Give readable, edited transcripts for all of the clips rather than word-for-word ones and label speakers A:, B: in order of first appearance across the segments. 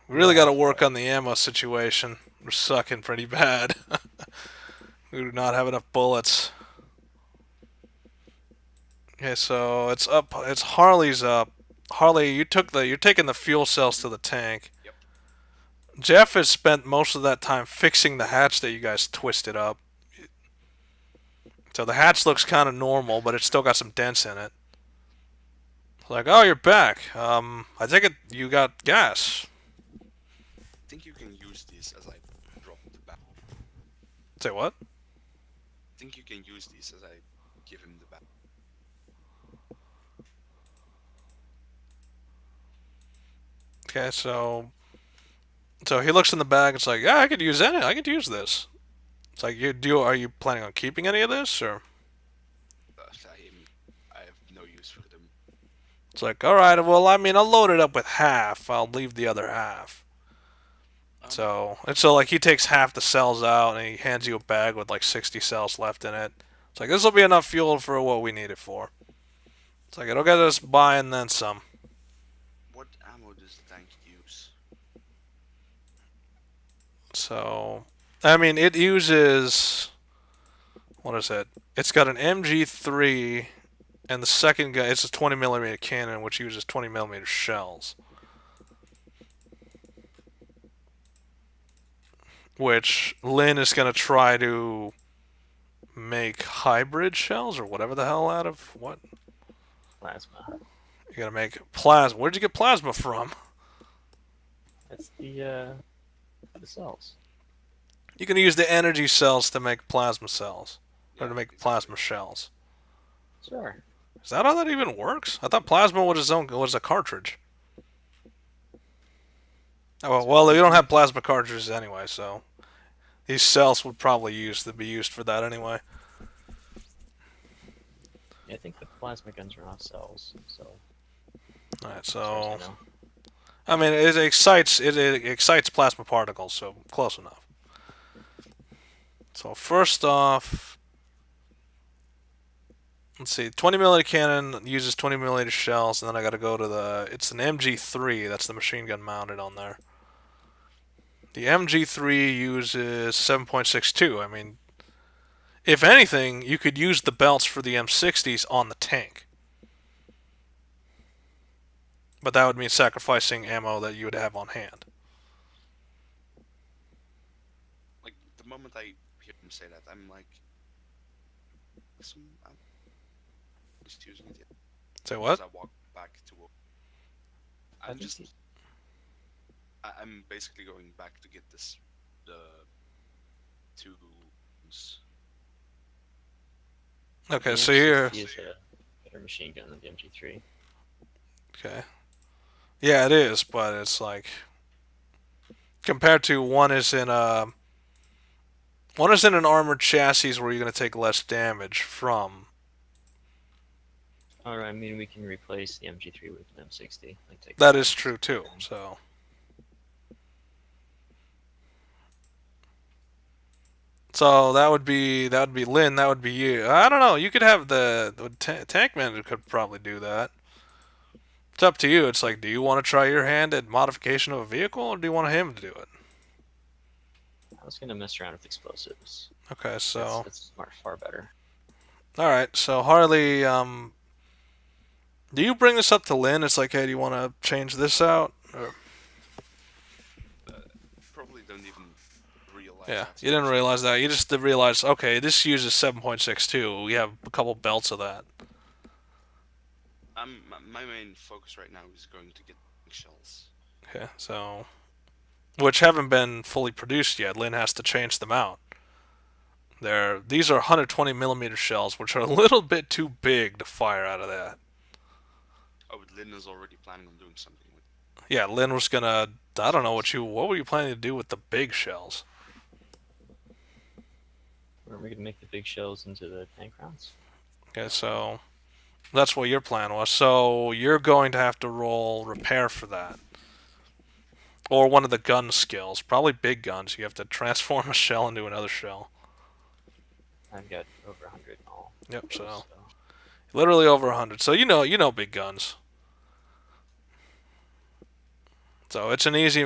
A: We really got to work on the ammo situation. We're sucking pretty bad. We do not have enough bullets. Okay, so it's up. It's Harley's up. Harley, you're taking the fuel cells to the tank.
B: Yep.
A: Jeff has spent most of that time fixing the hatch that you guys twisted up. So the hatch looks kind of normal, but it's still got some dents in it. Like, oh, you're back. I think you got gas.
B: I think you can use these as I drop the back.
A: Say what?
B: I think you can use these as I give him the back.
A: Okay, so he looks in the bag. It's like, yeah, I could use any. I could use this. It's like, are you planning on keeping any of this, or?
B: I have no use for them.
A: It's like, all right, well, I mean, I'll load it up with half. I'll leave the other half.
B: Um,
A: So like he takes half the cells out and he hands you a bag with like 60 cells left in it. It's like this will be enough fuel for what we need it for. It's like it'll get us by and then some.
B: what ammo does the tank use?
A: So, I mean, it uses what is it? It's got an MG3 and the second gun. It's a 20 millimeter cannon which uses 20 millimeter shells. Which Lynn is gonna try to make hybrid shells or whatever the hell out of what?
C: Plasma.
A: You're gonna make plasma. Where'd you get plasma from?
C: That's the cells.
A: You can use the energy cells to make plasma cells, or
B: Yeah,
A: to make
B: exactly.
A: plasma shells.
C: Sure.
A: Is that how that even works? I thought plasma was a cartridge. Oh
B: So
A: well, you don't have plasma cartridges anyway, so these cells would probably be used for that anyway.
C: Yeah, I think the plasma guns are off cells, so
A: All right,
C: as far as I
A: so
C: know.
A: I mean it excites plasma particles, so close enough. So first off, let's see, 20 millimeter cannon uses 20 millimeter shells, and then I got to go to it's an MG3. That's the machine gun mounted on there. The MG3 uses 7.62. I mean, if anything, you could use the belts for the M60s on the tank. But that would mean sacrificing ammo that you would have on hand.
B: like the moment I hear him say that, I'm like, I'm just using it yet.
A: Say
B: As
A: what?
B: I walk back to work.
C: I
B: I'm
C: think
B: just, I'm basically going back to get the two.
A: Okay,
C: the
A: so you're
C: M60 is a better machine gun than the MG3.
A: okay. Yeah, it is, but it's like compared to one is in an armored chassis where you're going to take less damage from.
C: Or I mean, we can replace the MG3 with an M60. Like take
A: That
C: the
A: is true too.
C: gun.
A: So that would be Lynn. That would be you. I don't know. You could have the tank manager could probably do that. It's up to you. It's like, do you want to try your hand at modification of a vehicle, or do you want him to do it?
C: I was gonna mess around with explosives.
A: Okay,
C: That's
A: so
C: that's far better.
A: all right. So Harley, do you bring this up to Lynn? It's like, hey, do you want to change this out? Or,
B: Uh, Probably don't even realize
A: yeah,
B: that's
A: you didn't
B: possible.
A: realize that. You just realized, okay, this uses 7.62. We have a couple belts of that.
B: My main focus right now is going to get shells.
A: Okay, so which haven't been fully produced yet. Lynn has to change them out. These are 120 millimeter shells, which are a little bit too big to fire out of that.
B: Oh, but Lynn is already planning on doing something with
A: Yeah, Lynn was gonna. I don't know
B: shells.
A: what were you planning to do with the big shells?
C: We're gonna make the big shells into the tank rounds.
A: Okay, so that's what your plan was. So you're going to have to roll repair for that, or one of the gun skills. Probably big guns. You have to transform a shell into another shell.
C: I've got over 100 in all.
A: Yep. So
C: So
A: literally over 100. So you know big guns. So it's an easy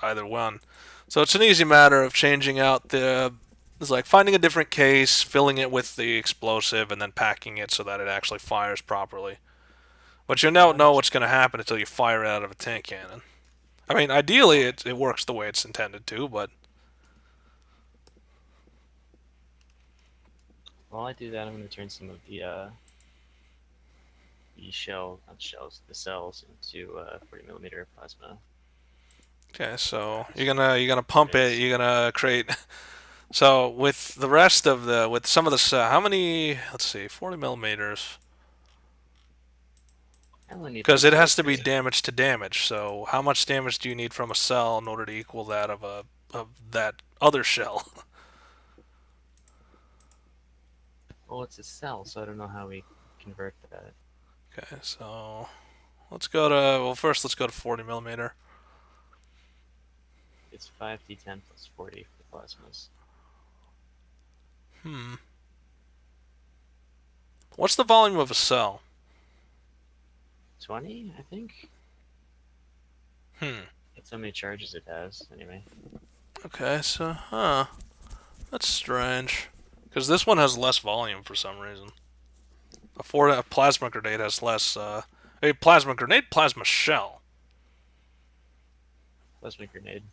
A: either one. So it's an easy matter of changing out the. It's like finding a different case, filling it with the explosive, and then packing it so that it actually fires properly. But you don't know what's going to happen until you fire it out of a tank cannon. I mean, ideally it works the way it's intended to, but
C: While I do that, I'm going to turn some of the not shells, the cells into 40mm plasma.
A: okay. So you're gonna pump it. You're gonna create. So with the rest of with some of the how many? Let's see, 40mm.
C: I only need
A: Because
C: like
A: it
C: two or
A: has to be
C: three.
A: damage to damage. So how much damage do you need from a cell in order to equal that of that other shell?
C: Well, it's a cell, so I don't know how we convert that.
A: Okay, so let's go to first let's go to 40mm.
C: It's 5d10 plus 40 for plasmas.
A: What's the volume of a cell?
C: 20, I think. That's how many charges it has, anyway.
A: Okay, so that's strange. Because this one has less volume for some reason. A plasma grenade has less. A plasma grenade, plasma shell.
C: Plasma grenade.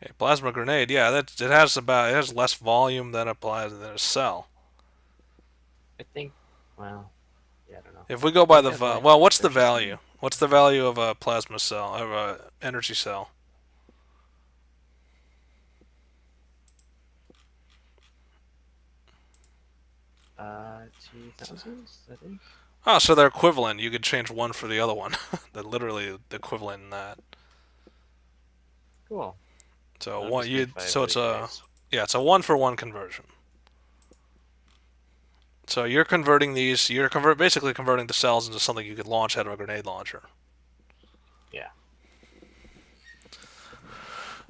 A: Okay, plasma grenade, yeah, it has less volume than a cell.
C: I think, well, yeah, I don't know.
A: If we go by the
C: Definitely
A: well, what's the
C: purchase them.
A: value? What's the value of a plasma cell, of a energy cell?
C: Uh, 2000, I think.
A: Oh, so they're equivalent. You could change one for the other one. They're literally equivalent in that.
C: Cool.
A: So
C: I'll
A: one
C: just make 5
A: so
C: of
A: it's
C: these
A: a
C: guys.
A: yeah, it's a 1-for-1 conversion. So you're converting these. Basically converting the cells into something you could launch out of a grenade launcher.
C: Yeah.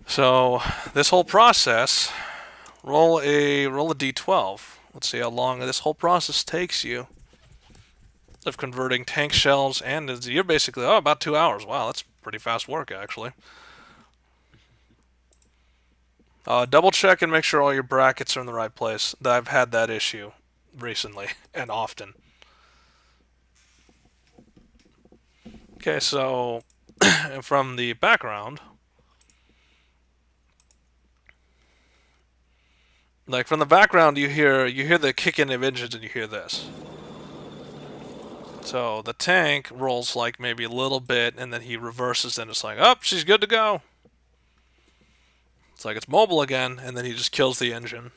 A: So this whole process, roll a d12. Let's see how long this whole process takes you of converting tank shells, and you're basically about 2 hours. Wow, that's pretty fast work actually. Double check and make sure all your brackets are in the right place. I've had that issue recently and often. Okay, so from the background, you hear the kicking of engines and you hear this. So the tank rolls like maybe a little bit and then he reverses and it's like, oh, she's good to go. It's like it's mobile again, and then he just kills the engine.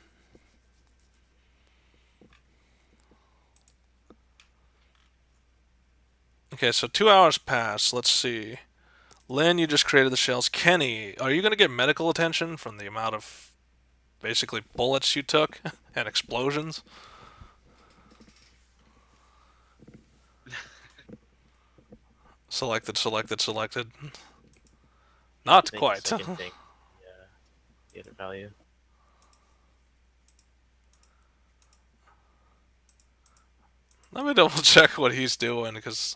A: Okay, so 2 hours pass. Let's see. Lynn, you just created the shells. Kenny, are you going to get medical attention from the amount of basically bullets you took and explosions? Selected, selected, selected. Not
C: I think
A: quite.
C: second thing, the other value.
A: Let me double check what he's doing, because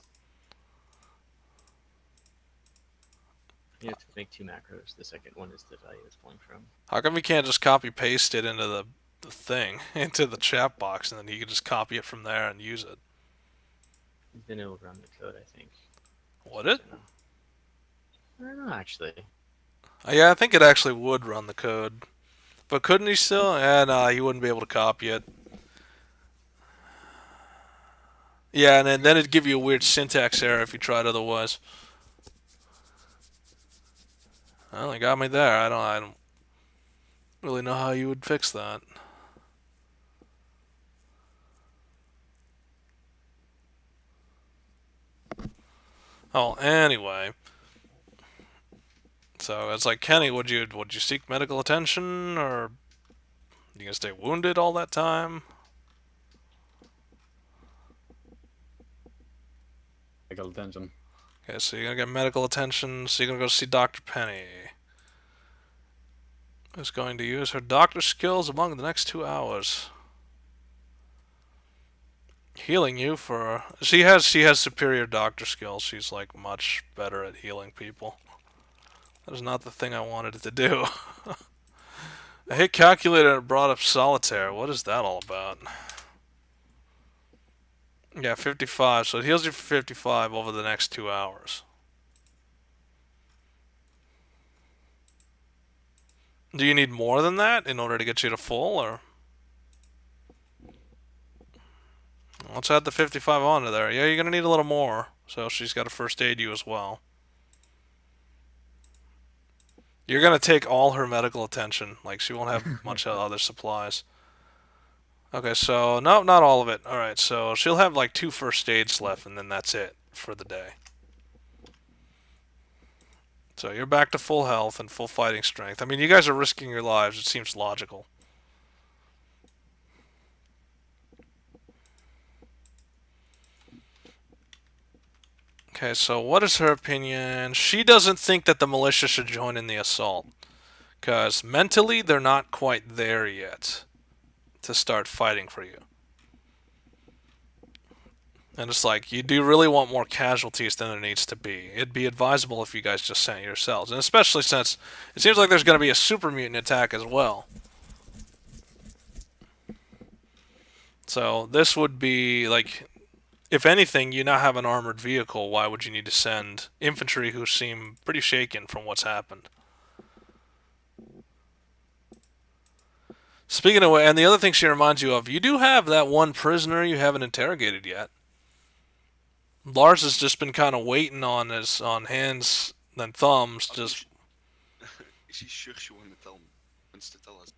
C: You have to make 2 macros. The second one is the value it's pulling from.
A: how come you can't just copy paste it into the thing, into the chat box, and then you can just copy it from there and use it?
C: Then it will run the code, I think.
A: Would it?
C: I don't know, actually.
A: Yeah, I think it actually would run the code. But couldn't he still? No, he wouldn't be able to copy it. Yeah, and then it'd give you a weird syntax error if you tried otherwise. Well, they got me there. I don't really know how you would fix that. Oh, anyway. So it's like, Kenny, would you seek medical attention, or you gonna stay wounded all that time?
D: Medical attention.
A: Okay, so you're gonna get medical attention. So you're gonna go see Dr. Penny, who's going to use her doctor skills among the next 2 hours. Healing you for she has superior doctor skills. She's like much better at healing people. That is not the thing I wanted it to do. I hit calculator and it brought up solitaire. What is that all about? Yeah, 55. So it heals you for 55 over the next 2 hours. Do you need more than that in order to get you to full, or? Let's add the 55 onto there. Yeah, you're gonna need a little more. So she's got to first aid you as well. You're gonna take all her medical attention. Like, she won't have much other supplies. Okay, so no, not all of it. All right, so she'll have like 2 first aids left, and then that's it for the day. So you're back to full health and full fighting strength. I mean, you guys are risking your lives. It seems logical. Okay, so what is her opinion? She doesn't think that the militia should join in the assault. Because mentally, they're not quite there yet to start fighting for you. And it's like, you do really want more casualties than there needs to be. It'd be advisable if you guys just sent it yourselves. And especially since it seems like there's going to be a super mutant attack as well. So this would be, like, if anything, you now have an armored vehicle. Why would you need to send infantry who seem pretty shaken from what's happened? Speaking of, and the other thing she reminds you of, you do have that one prisoner you haven't interrogated yet. Lars has just been kind of waiting on hands and thumbs. Just
B: Is she sure she wants to tell us?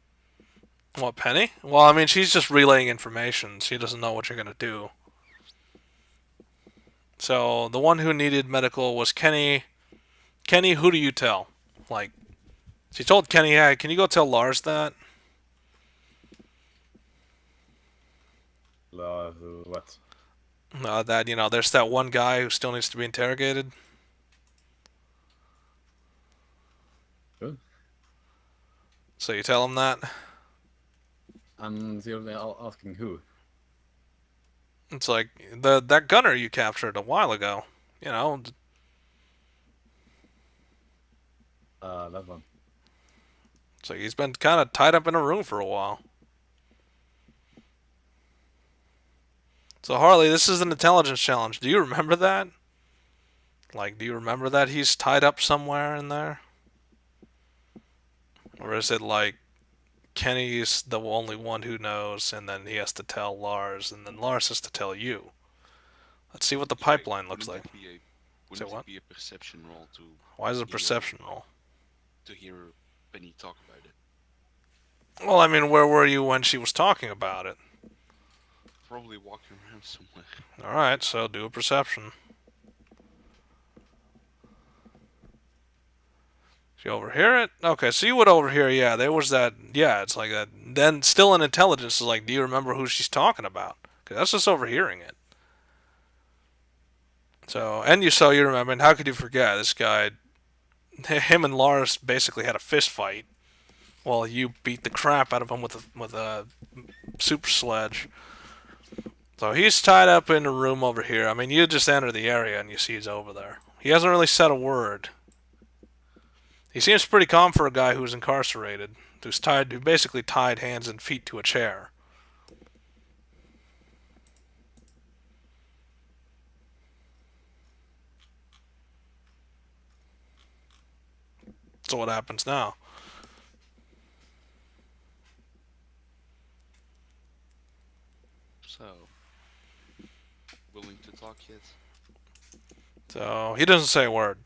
A: what, Penny? Well, I mean, she's just relaying information. She doesn't know what you're gonna do. So the one who needed medical was Kenny. Kenny, who do you tell? Like, she told Kenny, "Hey, can you go tell Lars that?"
D: What?
A: That, there's that one guy who still needs to be interrogated.
D: Good.
A: So you tell him that.
D: And you're asking who?
A: It's like that gunner you captured a while ago.
D: That one.
A: So he's been kind of tied up in a room for a while. So Harley, this is an intelligence challenge. Do you remember that? Like, do you remember that he's tied up somewhere in there? Or is it like Kenny's the only one who knows, and then he has to tell Lars, and then Lars has to tell you? Let's see what the pipeline looks like.
B: Wouldn't it be a perception roll to?
A: Why is it a perception roll?
B: To hear Penny talk about it.
A: Well, I mean, where were you when she was talking about it?
B: Probably walking around somewhere.
A: Alright, so do a perception. You overhear it? Okay, so you would overhear, yeah, there was that, yeah, it's like that. Then still in intelligence is like, do you remember who she's talking about? Because that's just overhearing it. So, and you remember, and how could you forget? This guy, him and Lars basically had a fist fight while you beat the crap out of him with a super sledge. So he's tied up in a room over here. I mean, you just enter the area and you see he's over there. He hasn't really said a word. He seems pretty calm for a guy who's incarcerated, who basically tied hands and feet to a chair. So what happens now?
B: So, willing to talk yet?
A: So he doesn't say a word.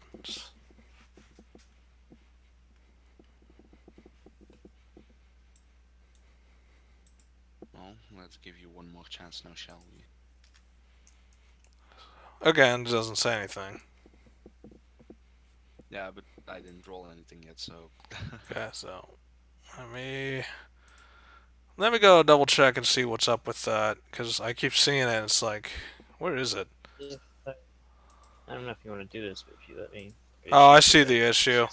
B: Well, let's give you one more chance now, shall we?
A: Again, doesn't say anything.
B: Yeah, but I didn't roll anything yet, so...
A: Okay, so let me go double check and see what's up with that, because I keep seeing it and it's like, where is it?
C: I don't know if you want to do this, but if you let me...
A: Oh, I see the issue.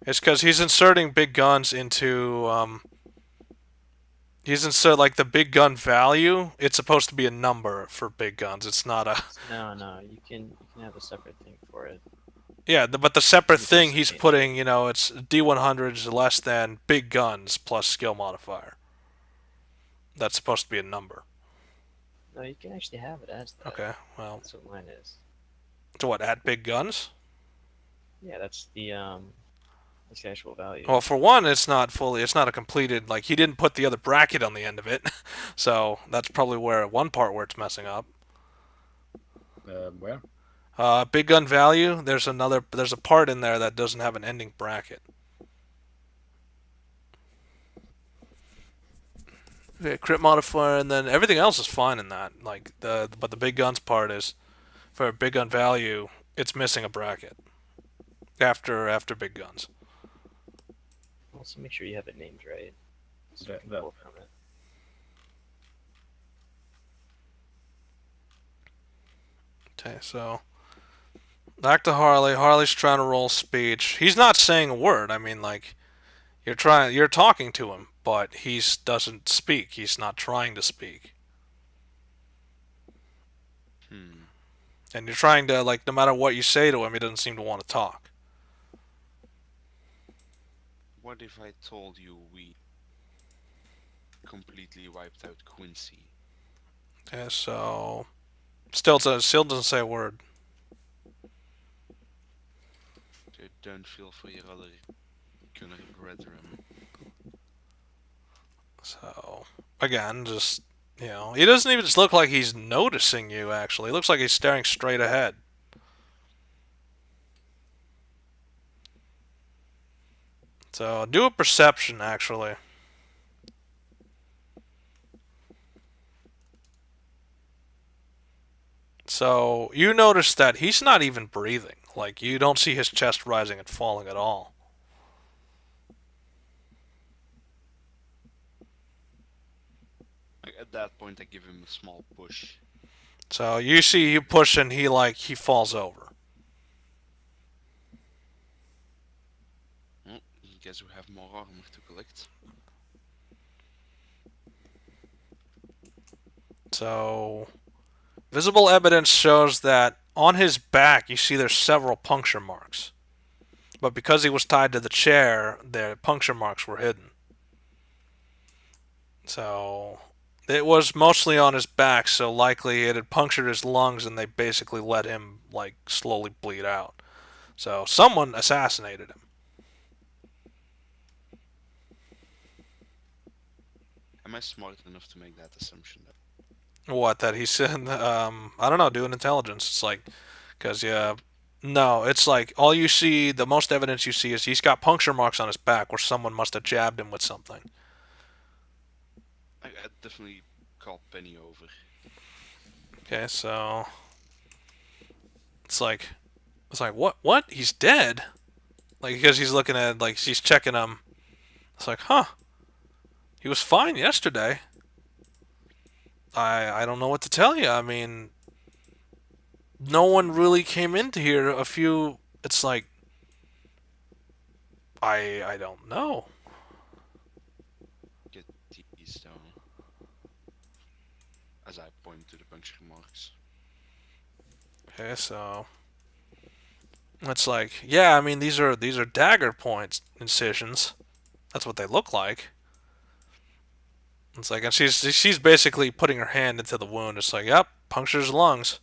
A: It's because he's inserting big guns into, like, the big gun value. It's supposed to be a number for big guns. It's not a...
C: No, you can have a separate thing for it.
A: Yeah, but the separate
C: This is
A: thing
C: the
A: he's
C: nature.
A: putting, it's D100s less than big guns plus skill modifier. That's supposed to be a number.
C: No, you can actually have it as that.
A: Okay, well,
C: That's what mine is.
A: so what, at big guns?
C: Yeah, that's the actual value.
A: Well, for one, it's not a completed, like, he didn't put the other bracket on the end of it. So that's probably one part where it's messing up.
D: Where?
A: Big gun value, there's a part in there that doesn't have an ending bracket. Okay, crit modifier, and then everything else is fine in that. Like but the big guns part is, for a big gun value, it's missing a bracket after big guns.
C: Also, make sure you have it named right. So you can
D: That-
C: pull from it.
A: Okay, so back to Harley. Harley's trying to roll speech. He's not saying a word. I mean, like, you're talking to him, but he doesn't speak. He's not trying to speak. And you're trying to, like, no matter what you say to him, he doesn't seem to want to talk.
B: What if I told you we completely wiped out Quincy?
A: Okay, so still doesn't say a word.
B: I don't feel for your other gunner brethren.
A: So again, just he doesn't even just look like he's noticing you. Actually, it looks like he's staring straight ahead. So do a perception, actually. So you notice that he's not even breathing. Like, you don't see his chest rising and falling at all.
B: Like, at that point, I give him a small push.
A: So you see you push and he falls over.
B: Well, I guess we have more armor to collect.
A: So visible evidence shows that on his back you see there's several puncture marks. But because he was tied to the chair, the puncture marks were hidden. So it was mostly on his back, so likely it had punctured his lungs and they basically let him, like, slowly bleed out. So someone assassinated him.
B: Am I smart enough to make that assumption? Though?
A: What, that he said, I don't know, do an intelligence. It's like, because, yeah, no, it's like, all you see, the most evidence you see is he's got puncture marks on his back where someone must have jabbed him with something.
B: I definitely call Penny over.
A: Okay, so it's like what? He's dead? Like, because he's looking at, like, he's checking him. It's like, huh? He was fine yesterday. I don't know what to tell you. I mean, no one really came into here. It's like, I don't know.
B: Get these down. As I point to the puncture marks.
A: Okay, so it's like, yeah, I mean, these are dagger points, incisions. That's what they look like. It's like, and she's basically putting her hand into the wound. It's like, yep, punctured his lungs,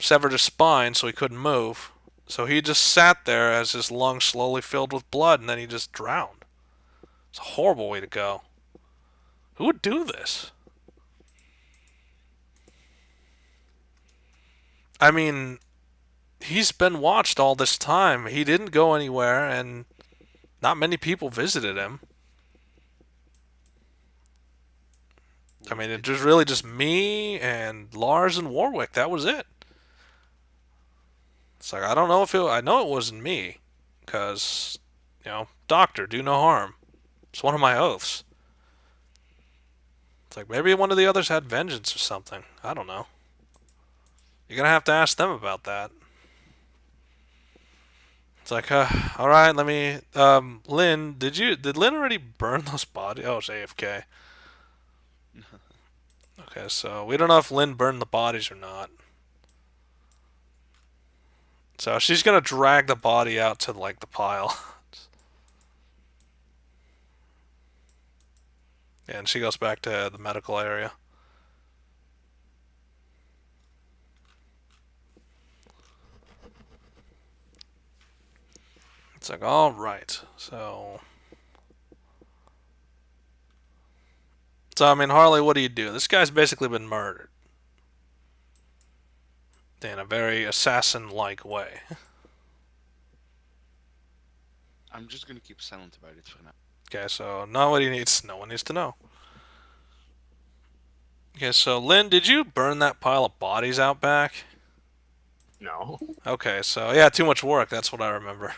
A: severed his spine, so he couldn't move. So he just sat there as his lungs slowly filled with blood, and then he just drowned. It's a horrible way to go. Who would do this? I mean, he's been watched all this time. He didn't go anywhere, and not many people visited him. I mean, it was really just me and Lars and Warwick. That was it. It's like, I don't know I know it wasn't me. Because, doctor, do no harm. It's one of my oaths. It's like, maybe one of the others had vengeance or something. I don't know. You're going to have to ask them about that. It's like, alright, let me, Lynn, did Lynn already burn those bodies? Oh, it's AFK. Okay, so we don't know if Lynn burned the bodies or not. So she's gonna drag the body out to like the pile. And she goes back to the medical area. It's like, all right. So I mean, Harley, what do you do? This guy's basically been murdered in a very assassin-like way.
B: I'm just gonna keep silent about it for now.
A: Okay, so no one needs to know. Okay, so Lynn, did you burn that pile of bodies out back?
C: No.
A: Okay, so yeah, too much work. That's what I remember.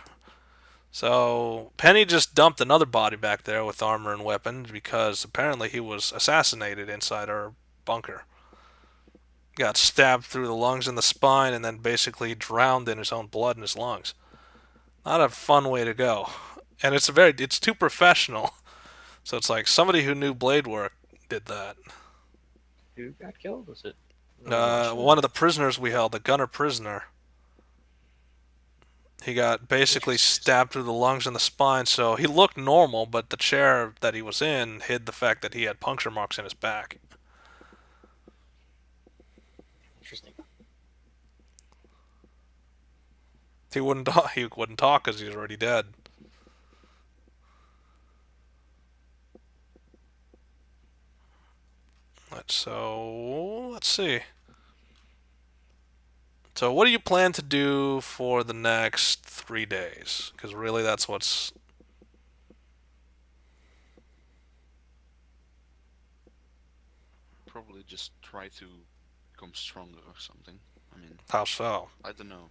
A: So Penny just dumped another body back there with armor and weapons because apparently he was assassinated inside her bunker. Got stabbed through the lungs and the spine and then basically drowned in his own blood in his lungs. Not a fun way to go. And it's too professional. So it's like somebody who knew blade work did that.
C: Who got killed? Was it?
A: One of the prisoners we held, the gunner prisoner. He got basically stabbed through the lungs and the spine, so he looked normal, but the chair that he was in hid the fact that he had puncture marks in his back.
C: Interesting.
A: He wouldn't talk. He wouldn't talk because he was already dead. Let's see. So what do you plan to do for the next 3 days? Because really, that's what's.
B: Probably just try to become stronger or something. I mean,
A: How so?
B: I don't know.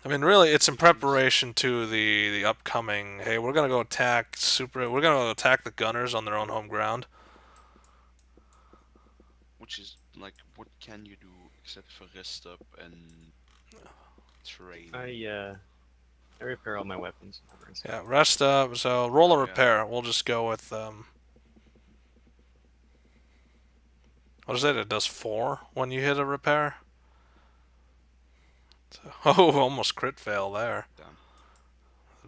A: I mean, really, it's in preparation to the upcoming. Hey, we're gonna go attack We're gonna go attack the gunners on their own home ground.
B: Which is like, what can you do except for rest up and train?
C: I repair all my weapons.
A: Yeah, rest up. So roll a
B: Yeah.
A: repair. We'll just go with what is it? It does 4 when you hit a repair. So, oh, almost crit fail there.
B: Damn.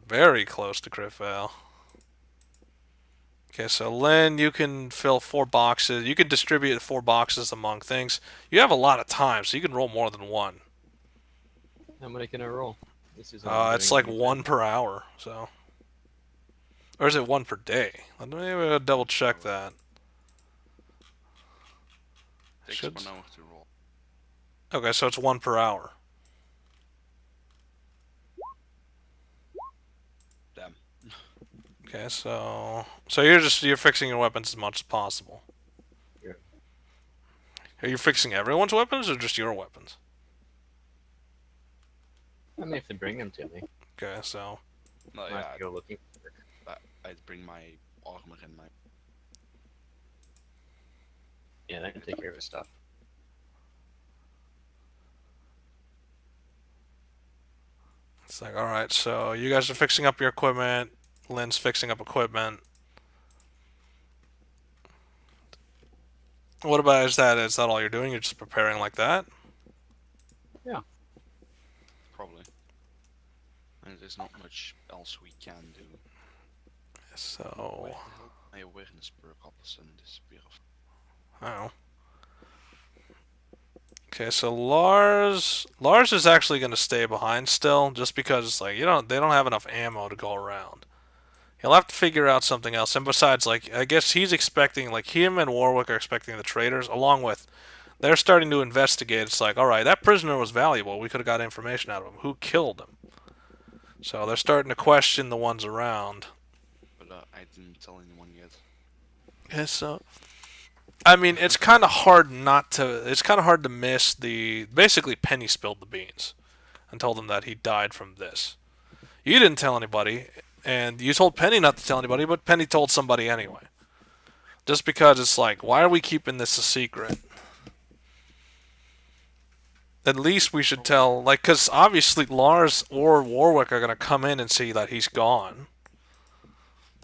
A: Very close to crit fail. Okay, so Lynn, you can fill 4 boxes. You can distribute 4 boxes among things. You have a lot of time, so you can roll more than 1.
C: How many can I roll? This is.
A: It's like 1 per hour. So, or is it 1 per day? Let me double check that.
B: Takes
A: Should-
B: 1 hour to roll.
A: Okay, so it's 1 per hour.
B: Damn.
A: Okay, so you're fixing your weapons as much as possible.
C: Yeah.
A: Are you fixing everyone's weapons or just your weapons?
C: I mean, if they bring them to me,
A: Okay, so
B: No,
C: I
B: yeah,
C: have to go looking.
B: I'd bring my armor and my.
C: Yeah, that can take care of his stuff.
A: it's like, all right, so you guys are fixing up your equipment. Lynn's fixing up equipment. What about is that all you're doing? You're just preparing like that?
B: Probably. And there's not much else we can do. Where
A: So,
B: the hell my awareness perk all of a sudden disappear?
A: oh. Okay, so Lars is actually going to stay behind still, just because it's like they don't have enough ammo to go around. He'll have to figure out something else. And besides, like I guess he's expecting, like him and Warwick are expecting the traitors, along with they're starting to investigate. It's like, all right, that prisoner was valuable. We could have got information out of him. Who killed him? So they're starting to question the ones around.
B: But I didn't tell anyone yet.
A: Okay, so I mean, it's kind of hard to miss the. Basically, Penny spilled the beans and told them that he died from this. You didn't tell anybody, and you told Penny not to tell anybody, but Penny told somebody anyway. Just because it's like, why are we keeping this a secret? At least we should tell, like, because obviously Lars or Warwick are going to come in and see that he's gone.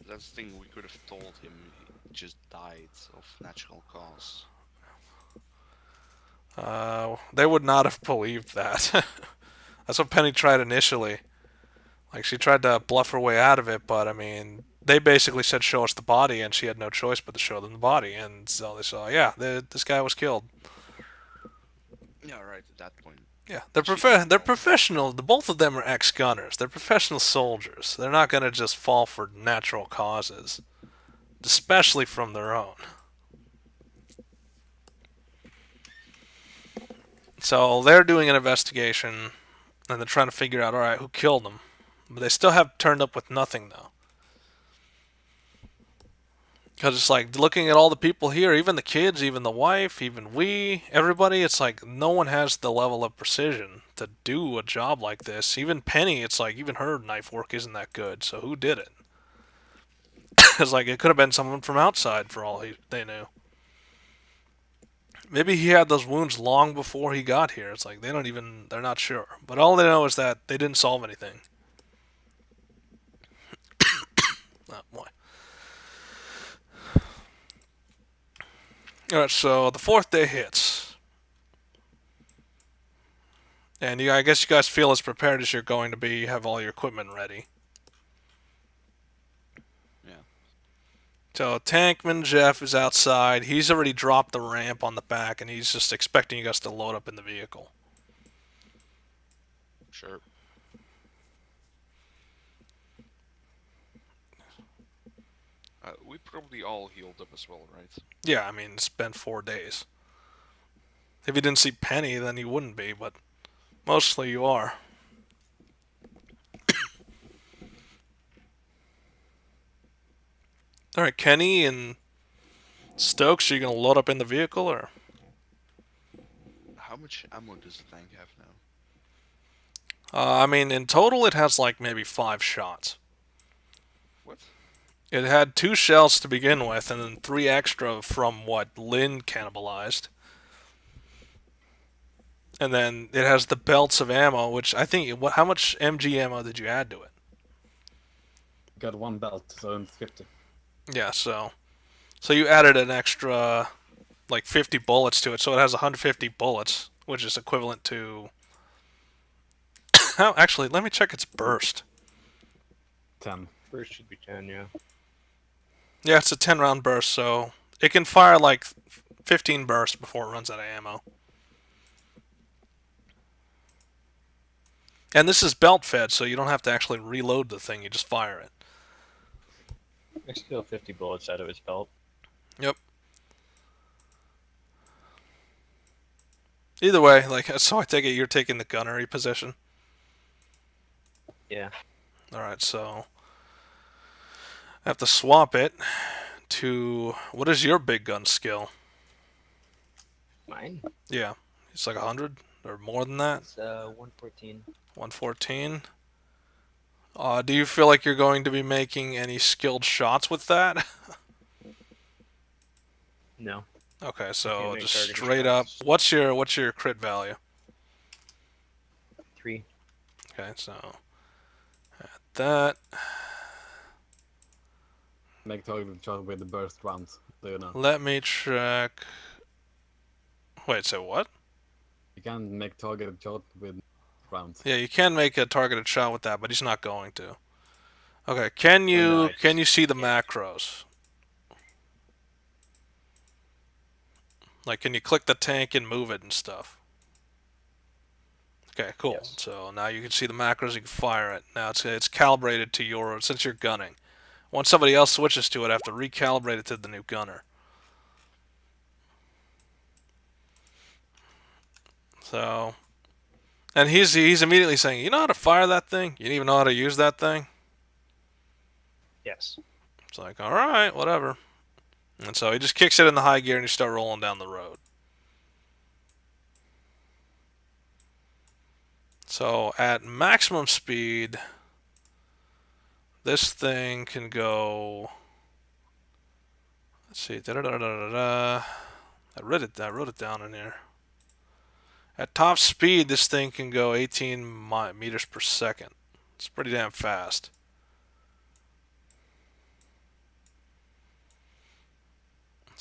B: That's the thing, we could have told him he just died of natural cause.
A: They would not have believed that. That's what Penny tried initially. Like, she tried to bluff her way out of it, but I mean, they basically said, show us the body, and she had no choice but to show them the body. And so they saw, yeah, this guy was killed.
B: Yeah, right. At that point,
A: Yeah,
B: She didn't
A: they're
B: know.
A: professional. Both of them are ex-gunners. They're professional soldiers. They're not going to just fall for natural causes, especially from their own. So they're doing an investigation, and they're trying to figure out, all right, who killed them. But they still have turned up with nothing, though. Because it's like, looking at all the people here, even the kids, even the wife, even everybody, it's like no one has the level of precision to do a job like this. Even Penny, it's like, even her knife work isn't that good, so who did it? It's like, it could have been someone from outside for all they knew. Maybe he had those wounds long before he got here. It's like, they're not sure. But all they know is that they didn't solve anything. Oh, boy. Alright, so the fourth day hits. And I guess you guys feel as prepared as you're going to be. You have all your equipment ready.
B: Yeah.
A: So Tankman Jeff is outside. He's already dropped the ramp on the back, and he's just expecting you guys to load up in the vehicle.
B: Sure. We probably all healed up as well, right?
A: Yeah, I mean, it's been 4 days. If you didn't see Penny, then you wouldn't be, but mostly you are. Alright, Kenny and Stokes, are you going to load up in the vehicle, or?
B: How much ammo does the tank have now?
A: I mean, in total it has like maybe 5 shots.
B: What?
A: It had 2 shells to begin with, and then 3 extra from what Lynn cannibalized. And then it has the belts of ammo, which I think, how much MG ammo did you add to it?
D: Got one belt, so it's 50.
A: Yeah, so you added an extra like 50 bullets to it, so it has 150 bullets, which is equivalent to. Actually, let me check its burst.
D: 10.
C: First should be 10, yeah.
A: Yeah, it's a 10-round burst, so it can fire like 15 bursts before it runs out of ammo. And this is belt fed, so you don't have to actually reload the thing, you just fire it.
C: I steal 50 bullets out of his belt.
A: Yep. Either way, like, so I take it you're taking the gunnery position.
C: Yeah.
A: Alright, so I have to swap it to, what is your big gun skill?
C: Mine?
A: Yeah, it's like 100 or more than that.
C: It's 114.
A: 114. Do you feel like you're going to be making any skilled shots with that?
C: No.
A: Okay,
C: Can't
A: so
C: make
A: just
C: targeted
A: straight up,
C: shots.
A: what's your crit value?
C: 3.
A: Okay, so at that.
D: Make target shot with the burst rounds. Do you know?
A: Let me check. Wait, so what?
D: You can make targeted shot with rounds.
A: Yeah, you can make a targeted shot with that, but he's not going to. Okay, can
C: no,
A: you
C: I
A: can you see the
C: can't.
A: macros? Like, can you click the tank and move it and stuff? Okay, cool.
C: Yes.
A: So now you can see the macros, you can fire it. Now it's calibrated to your, since you're gunning. Once somebody else switches to it, I have to recalibrate it to the new gunner. So, and he's immediately saying, you know how to fire that thing? You don't even know how to use that thing?
C: Yes.
A: It's like, alright, whatever. And so he just kicks it in the high gear and you start rolling down the road. So at maximum speed, this thing can go. Let's see. I wrote it down in here. At top speed, this thing can go 18 meters per second. It's pretty damn fast.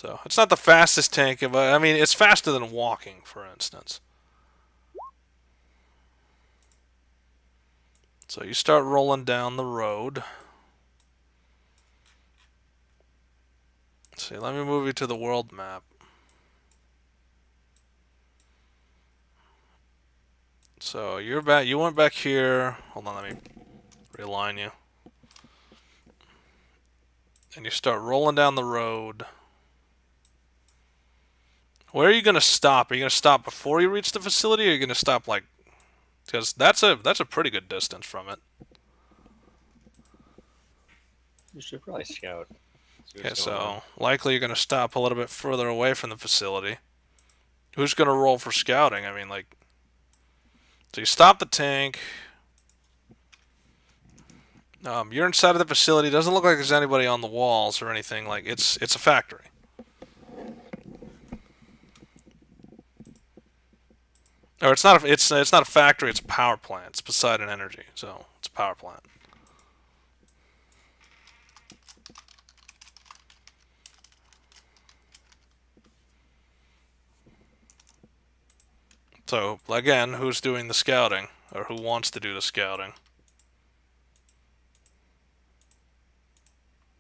A: So it's not the fastest tank, but I mean it's faster than walking, for instance. So you start rolling down the road. Let's see, let me move you to the world map. So you're back. You went back here. Hold on, let me realign you. And you start rolling down the road. Where are you gonna stop? Are you gonna stop before you reach the facility, or are you gonna stop like? Because that's a pretty good distance from it.
C: You should probably scout. See
A: Okay,
C: what's going on.
A: so likely you're gonna stop a little bit further away from the facility. Who's gonna roll for scouting? I mean, like, so you stop the tank. You're inside of the facility. Doesn't look like there's anybody on the walls or anything. Like it's a factory. Or it's not a factory. It's a power plant. It's Poseidon Energy, so it's a power plant. So again, who's doing the scouting, or who wants to do the scouting?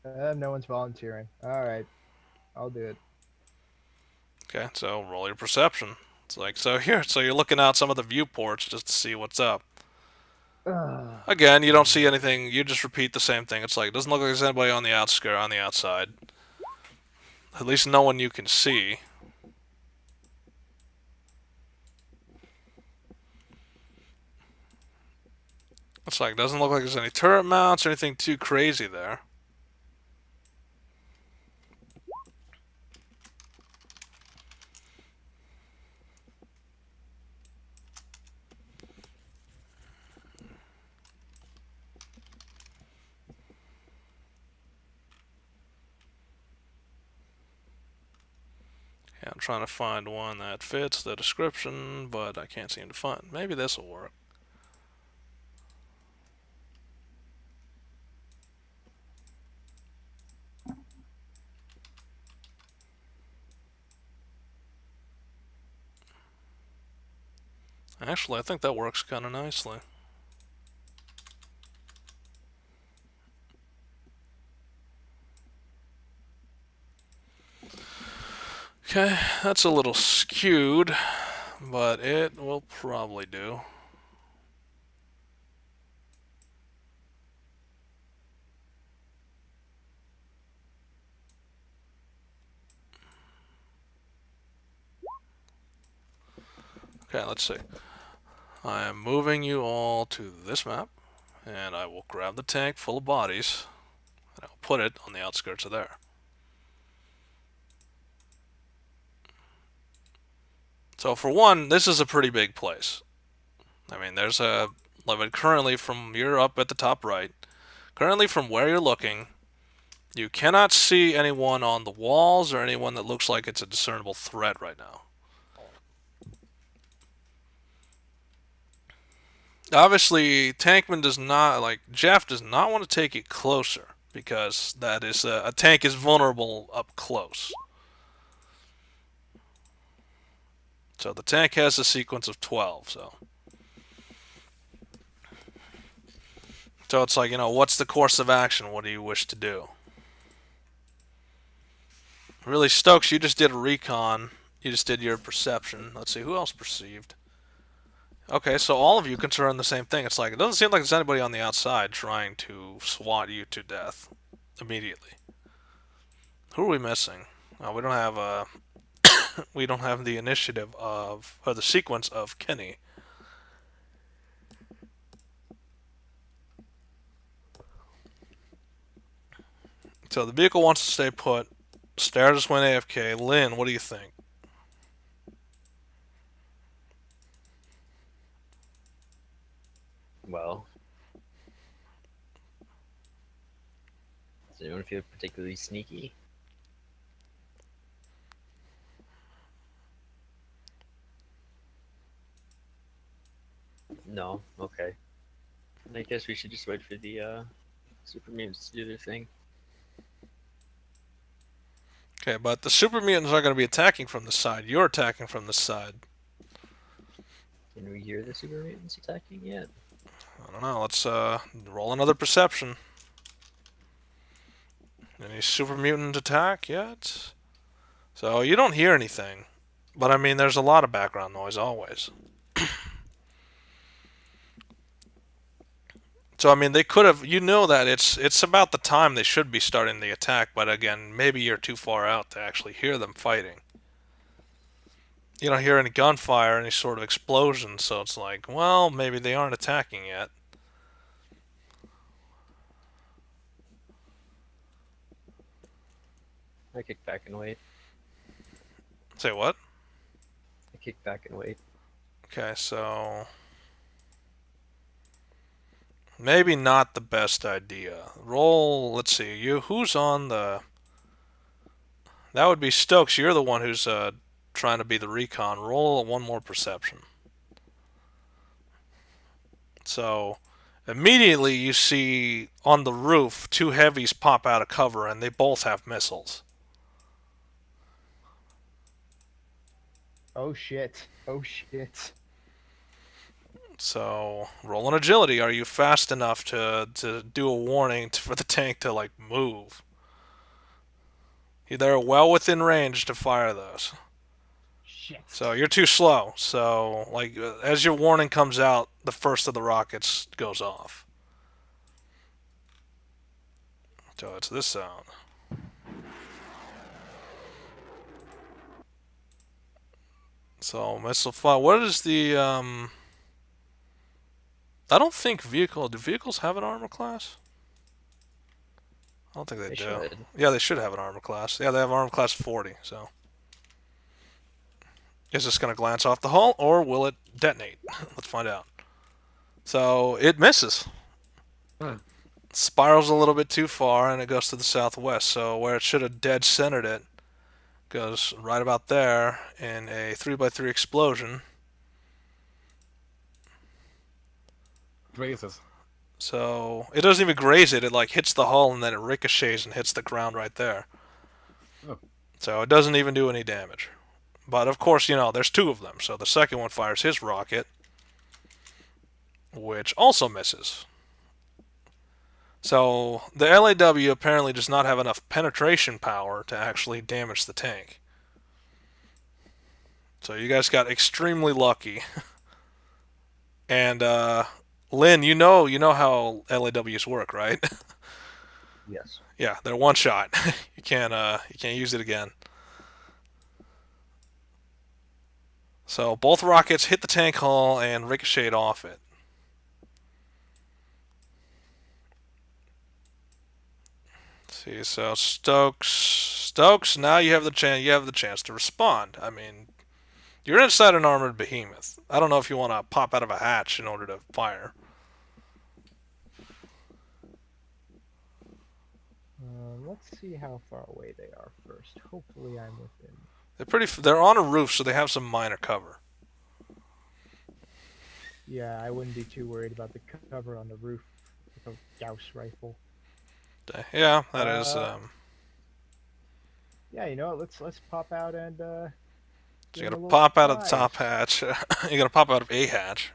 E: No one's volunteering. All right, I'll do it.
A: Okay, so roll your perception. It's like so you're looking out some of the viewports just to see what's up. Again, you don't see anything. You just repeat the same thing. It's like it doesn't look like there's anybody on the outskirt, on the outside. At least no one you can see. It's like doesn't look like there's any turret mounts or anything too crazy there. Yeah, I'm trying to find one that fits the description, but I can't seem to find. Maybe this will work. Actually, I think that works kind of nicely. Okay, that's a little skewed, but it will probably do. Okay, let's see. I am moving you all to this map, and I will grab the tank full of bodies, and I will put it on the outskirts of there. So for one, this is a pretty big place. I mean, there's a, like currently from, you're up at the top right, currently from where you're looking, you cannot see anyone on the walls or anyone that looks like it's a discernible threat right now. Obviously, Tankman does not, like, Jeff does not want to take it closer, because that is, a tank is vulnerable up close. So the tank has a sequence of 12, so. So it's like, what's the course of action? What do you wish to do? Really, Stokes, you just did a recon. You just did your perception. Let's see, who else perceived? Okay, so all of you can turn the same thing. It's like, it doesn't seem like there's anybody on the outside trying to swat you to death immediately. Who are we missing? We don't have we don't have the initiative of, or the sequence of Kenny. So the vehicle wants to stay put. Star just went AFK. Lynn, what do you think?
C: Well, does anyone feel particularly sneaky? No. Okay. I guess we should just wait for the super mutants to do their thing.
A: Okay, but the super mutants are going to be attacking from the side. You're attacking from the side.
C: Can we hear the super mutants attacking yet?
A: I don't know. Let's roll another perception. Any super mutant attack yet? So you don't hear anything. But I mean, there's a lot of background noise always. So I mean, they could have. You know that it's about the time they should be starting the attack. But again, maybe you're too far out to actually hear them fighting. You don't hear any gunfire, any sort of explosion. So it's like, well, maybe they aren't attacking yet.
C: I kick back and wait.
A: Say what?
C: I kick back and wait.
A: Okay, so maybe not the best idea. Roll. Let's see. Who's on the? That would be Stokes. You're the one who's trying to be the recon. Roll one more perception. So immediately you see on the roof two heavies pop out of cover, and they both have missiles.
E: Oh shit. Oh shit.
A: So roll an agility. Are you fast enough to do a warning for the tank to like move? They're well within range to fire those.
E: Shit.
A: So you're too slow. So like as your warning comes out, the first of the rockets goes off. So it's this sound. So missile fire. What is the I don't think vehicle. Do vehicles have an armor class? I don't think they do.
C: Should.
A: Yeah, they should have an armor class. Yeah, they have armor class 40. So is this going to glance off the hull or will it detonate? Let's find out. So it misses.
D: Huh.
A: Spirals a little bit too far and it goes to the southwest. So where it should have dead centered it goes right about there in a 3x3 explosion.
D: Grazes.
A: So it doesn't even graze it. It like hits the hull and then it ricochets and hits the ground right there.
D: Oh.
A: So it doesn't even do any damage. But of course, you know, there's two of them. So the second one fires his rocket, which also misses. So the LAW apparently does not have enough penetration power to actually damage the tank. So you guys got extremely lucky. And Lynn, you know how LAWs work, right?
C: Yes.
A: Yeah, they're one shot. You can't use it again. So both rockets hit the tank hull and ricochet off it. Let's see, so Stokes, now you have the chance to respond. I mean, you're inside an armored behemoth. I don't know if you want to pop out of a hatch in order to fire.
E: Let's see how far away they are first. Hopefully I'm within.
A: They're on a roof, so they have some minor cover.
E: Yeah, I wouldn't be too worried about the cover on the roof with a Gauss rifle.
A: Yeah, that is.
E: Yeah, you know what? Let's pop out and.
A: So
E: give
A: you're
E: them a
A: gonna
E: little
A: pop out of the
E: surprise.
A: top hatch. You're gonna pop out of a hatch.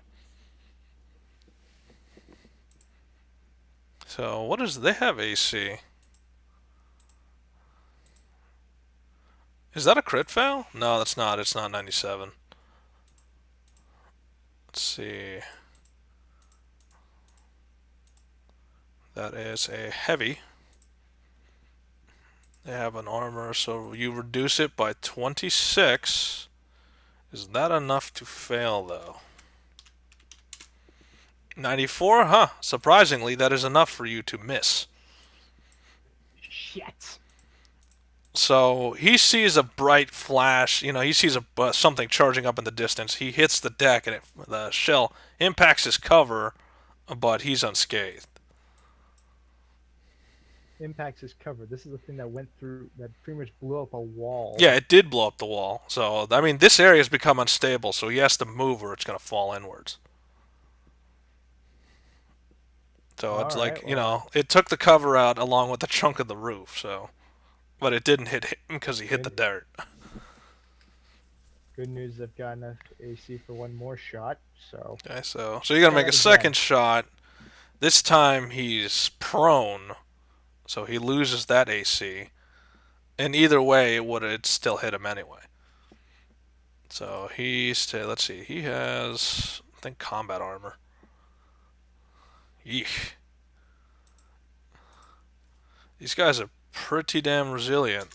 A: So what is? They have AC. Is that a crit fail? No, that's not. It's not 97. Let's see. That is a heavy. They have an armor, so you reduce it by 26. Is that enough to fail, though? 94? Huh. Surprisingly, that is enough for you to miss.
E: Shit.
A: So he sees a bright flash. You know, he sees something charging up in the distance. He hits the deck, and the shell impacts his cover, but he's unscathed.
E: Impacts his cover. This is the thing that went through, that pretty much blew up a wall.
A: Yeah, it did blow up the wall. So, I mean, this area has become unstable, so he has to move or it's going to fall inwards. So it's
E: All
A: like,
E: right,
A: you
E: well.
A: know, it took the cover out along with the chunk of the roof, so but it didn't hit him because he hit the dirt.
E: Good news, I've got enough AC for one more shot, so...
A: Okay, so you're going to make a second shot. This time he's prone, so he loses that AC. And either way, it'd still hit him anyway. So let's see, he has, I think, combat armor. Yeesh. These guys are pretty damn resilient.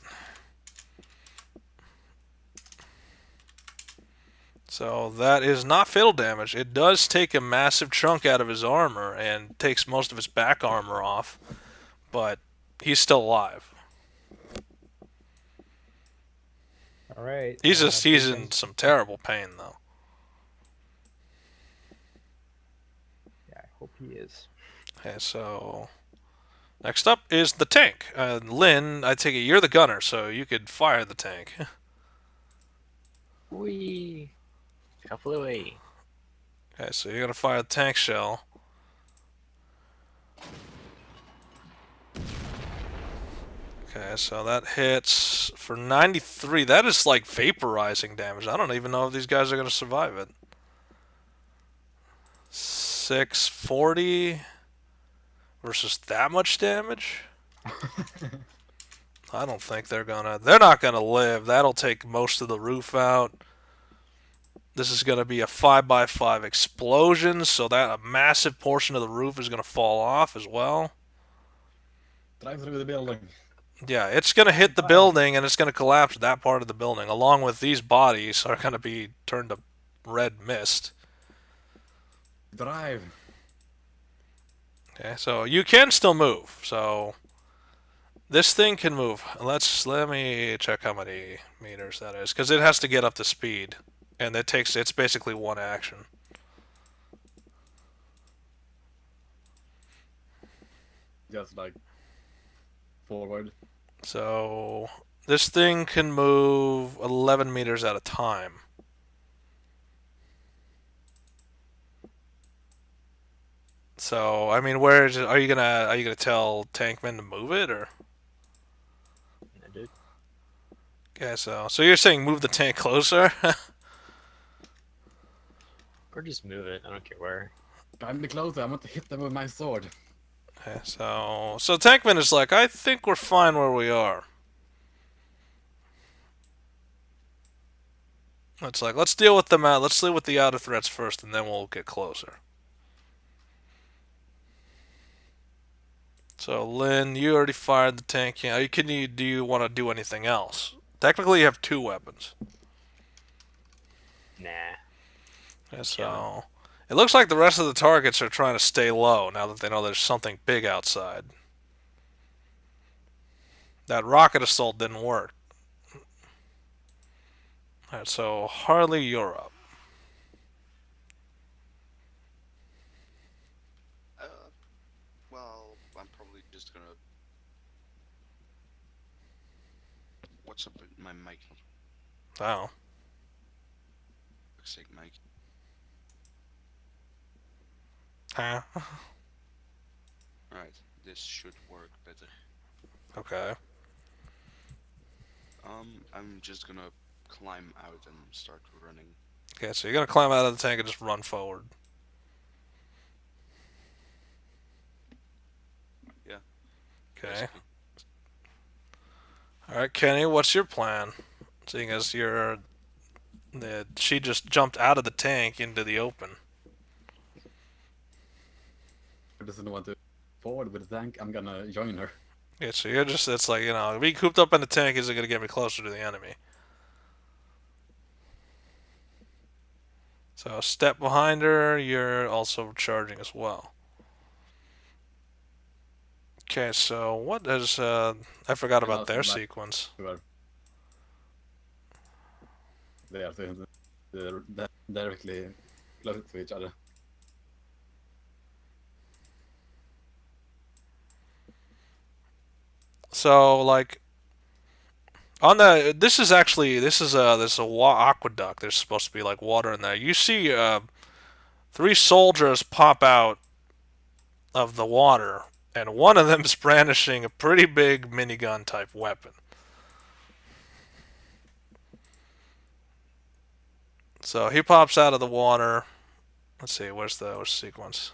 A: So that is not fatal damage. It does take a massive chunk out of his armor and takes most of his back armor off, but he's still alive.
E: Alright.
A: He's in some terrible pain though.
E: Yeah, I hope he is.
A: Okay, so next up is the tank. Lynn, I take it you're the gunner, so you could fire the tank.
C: Wee. Couple away.
A: Okay, so you're gonna fire the tank shell. Okay, so that hits for 93. That is like vaporizing damage. I don't even know if these guys are gonna survive it. 640 versus that much damage? I don't think they're not gonna live. That'll take most of the roof out. This is gonna be a 5x5 explosion, so that a massive portion of the roof is gonna fall off as well.
D: Drive through the building.
A: Yeah, it's gonna hit the building and it's gonna collapse that part of the building, along with these bodies are gonna be turned to red mist.
D: Drive.
A: Okay, so you can still move. So this thing can move. Let me check how many meters that is, because it has to get up to speed, and it's basically one action.
D: Just like forward.
A: So this thing can move 11 meters at a time. So I mean, are you gonna tell Tankman to move it, or?
C: Yeah, dude.
A: Okay, so you're saying move the tank closer?
C: Or just move it. I don't care where.
D: Drive me closer. I want to hit them with my sword.
A: Okay, so Tankman is like, I think we're fine where we are. It's like, let's deal with the outer threats first, and then we'll get closer. So Lynn, you already fired the tank. Yeah, do you want to do anything else? Technically, you have 2 weapons.
C: Nah.
A: Okay, so it looks like the rest of the targets are trying to stay low now that they know there's something big outside. That rocket assault didn't work. Alright, so Harley, you're up.
B: Well, I'm probably just gonna. What's up with my mic?
A: Wow.
B: Sick mic.
A: Huh?
B: Alright, this should work better.
A: Okay.
B: I'm just gonna climb out and start running.
A: Okay, so you're gonna climb out of the tank and just run forward.
B: Yeah.
A: Okay.
B: Basically.
A: Alright, Kenny, what's your plan? Seeing as she just jumped out of the tank into the open.
D: If doesn't want to forward with the tank, I'm gonna join her.
A: Yeah, so it's like, being cooped up in the tank isn't gonna get me closer to the enemy. So step behind her, you're also charging as well. Okay, so what is I forgot about their sequence.
D: They are directly close to each other.
A: So like this is a aqueduct. There's supposed to be like water in there. You see 3 soldiers pop out of the water, and one of them is brandishing a pretty big minigun type weapon. So he pops out of the water. Let's see, where's the sequence?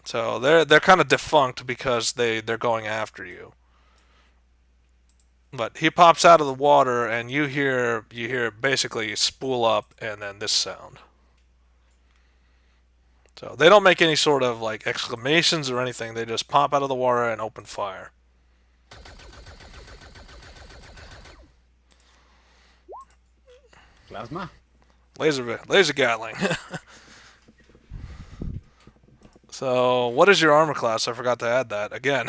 A: So they're kind of defunct because they're going after you. But he pops out of the water, and you hear basically spool up, and then this sound. So they don't make any sort of like exclamations or anything. They just pop out of the water and open fire.
D: Plasma?
A: Laser Gatling. So what is your armor class? I forgot to add that again.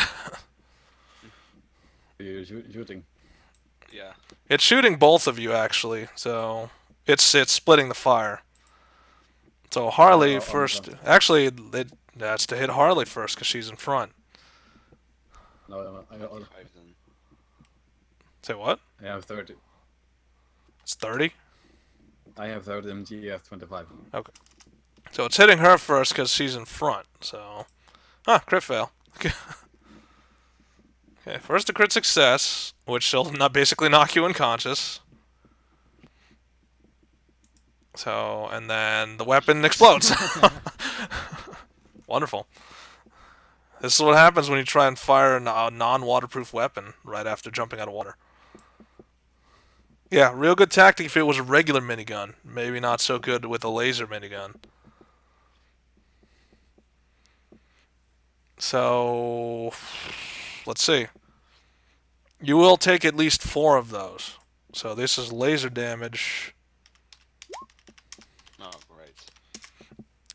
D: You're shooting.
B: Yeah.
A: It's shooting both of you actually. So it's splitting the fire. So Harley first. Actually, that's to hit Harley first because she's in front.
D: No, I
B: 5 then.
A: Say what?
D: have 30.
A: It's 30.
D: I have 30 MG, you have 25.
A: So it's hitting her first because she's in front. So, crit fail. Okay, first a crit success, which she'll not basically knock you unconscious. So, and then the weapon explodes. Wonderful. This is what happens when you try and fire a non-waterproof weapon right after jumping out of water. Yeah, real good tactic if it was a regular minigun. Maybe not so good with a laser minigun. So, let's see. You will take at least 4 of those. So this is laser damage.
B: Oh, right.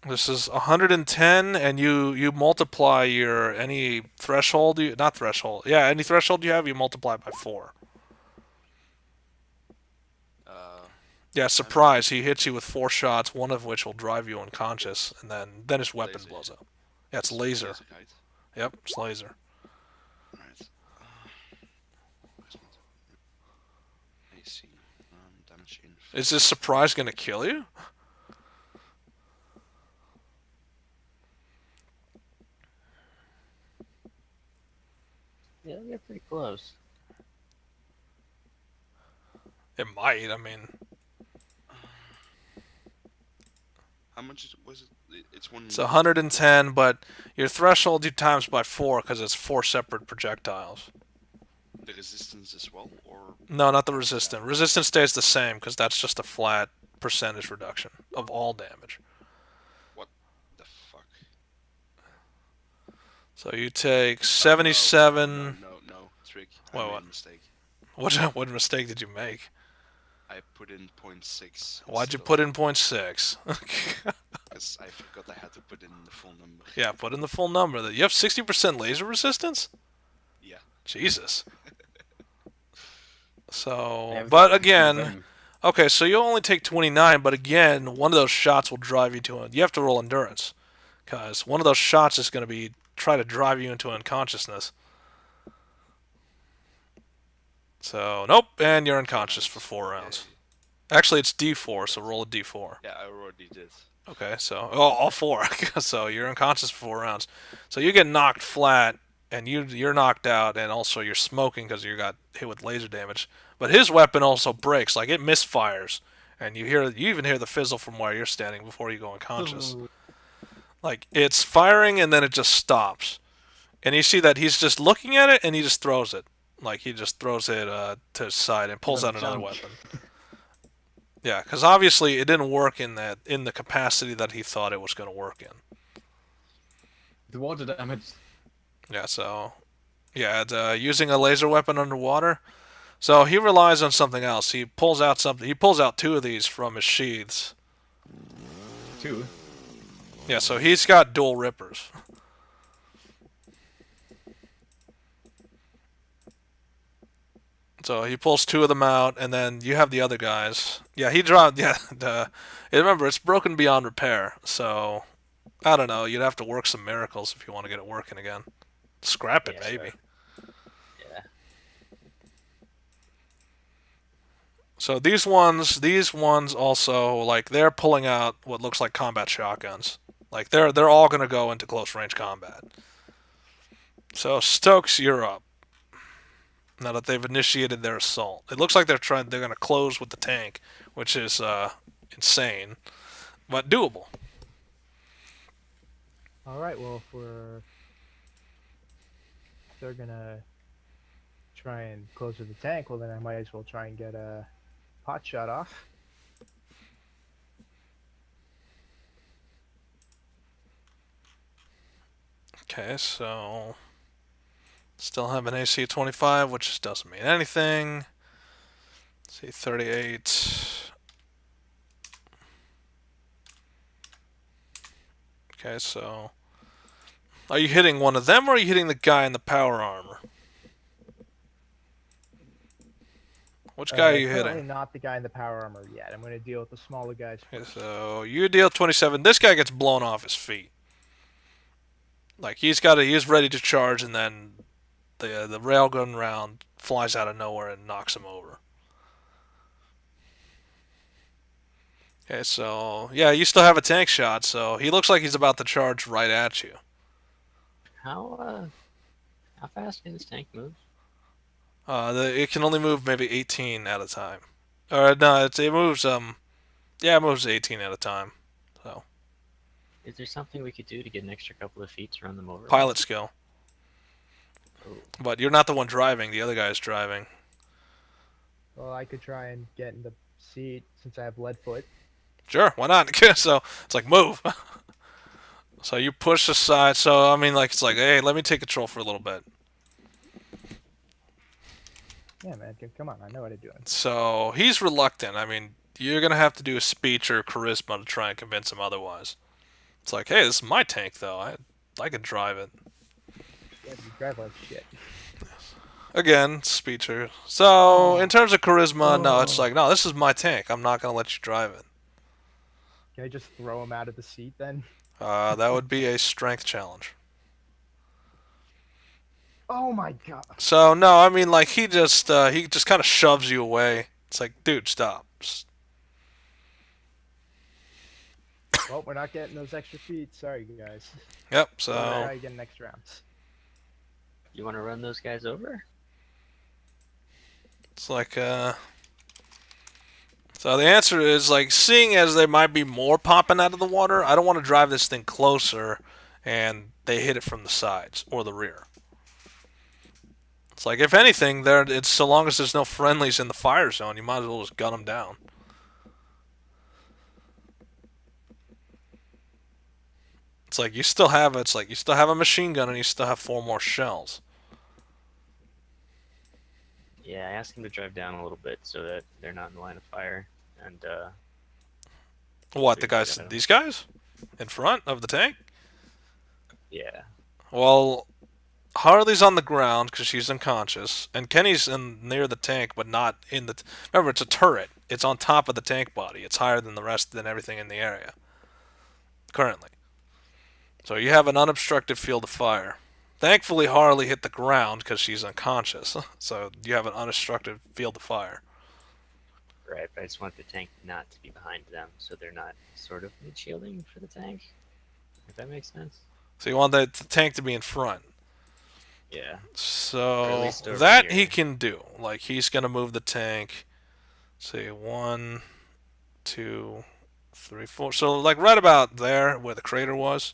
A: This is 110, and you multiply your any threshold not threshold. Yeah, any threshold you have, you multiply by 4. Yeah, surprise. He hits you with 4 shots, one of which will drive you unconscious, and then his weapon
B: Laser.
A: blows up. Yeah, it's laser.
B: Right?
A: Yep, it's laser.
B: Right. I see. Damage in.
A: Is this surprise gonna kill you?
C: Yeah, you're pretty close.
A: It might. I mean,
B: How much was it? It's one.
A: it's 110, but your threshold you times by 4 because it's 4 separate projectiles.
B: The resistance as well, or
A: No, not the resistance. Resistance stays the same because that's just a flat percentage reduction of all damage.
B: the fuck?
A: So you take 77.
B: No, Trick.
A: What,
B: I made
A: what?
B: a mistake.
A: What mistake did you make?
B: I put in 0.6.
A: Why'd you put in 0.6?
B: Because I forgot I had to put in the full number.
A: Yeah, put in the full number. You have 60% laser resistance?
B: Yeah.
A: Jesus. So,
D: I have
A: but
D: 30
A: again,
D: thing.
A: okay, so you'll only take 29, but again, one of those shots will drive you to you have to roll endurance. Because one of those shots is going to try to drive you into unconsciousness. So, nope, and you're unconscious for 4 rounds. Actually, it's D4, so roll a D4.
B: Yeah, I already did.
A: Okay, so all 4. So you're unconscious for 4 rounds. So you get knocked flat, and you're knocked out, and also you're smoking because you got hit with laser damage. But his weapon also breaks, like it misfires, and you even hear the fizzle from where you're standing before you go unconscious. Like it's firing, and then it just stops, and you see that he's just looking at it, and he just throws it. Like he just throws it to his side and pulls out another weapon. Yeah, because obviously it didn't work in the capacity that he thought it was going to work in.
D: The water damage.
A: Yeah, so using a laser weapon underwater. So he relies on something else. He pulls out 2 of these from his sheaths.
D: 2.
A: Yeah, so he's got dual rippers. So he pulls 2 of them out, and then you have the other guys. Yeah, he dropped. Yeah, remember it's broken beyond repair. So I don't know. You'd have to work some miracles if you want to get it working again. Scrap it,
C: Yeah,
A: maybe.
C: sure. Yeah.
A: So these ones also, like, they're pulling out what looks like combat shotguns. Like they're all gonna go into close range combat. So Stokes, you're up. Now that they've initiated their assault, it looks like they're gonna close with the tank, which is insane, but doable.
E: All right. Well, if they're gonna try and close with the tank, well then I might as well try and get a pot shot off.
A: Okay, so still have an AC 25, which doesn't mean anything. See 38. Okay, so are you hitting one of them or are you hitting the guy in the power armor? Which guy are you
E: Currently
A: hitting?
E: not the guy in the power armor yet. I'm gonna deal with the smaller guys
A: Okay,
E: first.
A: so you deal 27. This guy gets blown off his feet. Like he's ready to charge, and then the railgun round flies out of nowhere and knocks him over. Okay, so yeah, you still have a tank shot, so he looks like he's about to charge right at you.
C: How fast can this tank move?
A: It can only move maybe 18 at a time. Or no, it moves yeah, it moves 18 at a time. So
C: Is there something we could do to get an extra couple of feet to run them over?
A: pilot skill.
C: Oh,
A: But you're not the one driving, the other guy's driving.
E: Well, I could try and get in the seat since I have lead foot.
A: Sure, why not? So it's like move. So you push aside. So I mean, like it's like, hey, let me take control for a little bit.
E: Yeah, man, come on, I know what I'm doing.
A: So he's reluctant. I mean, you're gonna have to do a speech or charisma to try and convince him otherwise. It's like, hey, this is my tank though. I can drive it.
E: Yeah, you drive like shit.
A: Again, speecher. So in terms of charisma, no, it's like, no, this is my tank. I'm not gonna let you drive it.
E: Can I just throw him out of the seat then?
A: That would be a strength challenge.
E: Oh my god.
A: So no, I mean like he just kind of shoves you away. It's like, dude, stop.
E: Well, we're not getting those extra feet. Sorry, guys.
A: Yep.
E: I'll
A: So
E: try again next round.
C: you want to run those guys over?
A: it's like So the answer is like, seeing as there might be more popping out of the water, I don't want to drive this thing closer and they hit it from the sides or the rear. It's like, if anything, it's so long as there's no friendlies in the fire zone, you might as well just gun them down. It's like you still have a machine gun and you still have 4 more shells.
C: Yeah, I asked him to drive down a little bit so that they're not in the line of fire. And
A: What,
C: We
A: guys?
C: gotta-
A: These guys in front of the tank?
C: yeah,
A: Well, Harley's on the ground because she's unconscious, and Kenny's near the tank, but not in the. Remember, it's a turret. It's on top of the tank body. It's higher than than everything in the area currently. So you have an unobstructed field of fire. Thankfully, Harley hit the ground because she's unconscious. So you have an unobstructed field of fire.
C: right. But I just want the tank not to be behind them, so they're not sort of mid shielding for the tank. If that makes sense.
A: So you want the tank to be in front.
C: Yeah. Or at
A: So
C: least over
A: that he
C: here.
A: can do. Like, he's gonna move the tank. Say 1, 2, 3, 4. So like right about there where the crater was.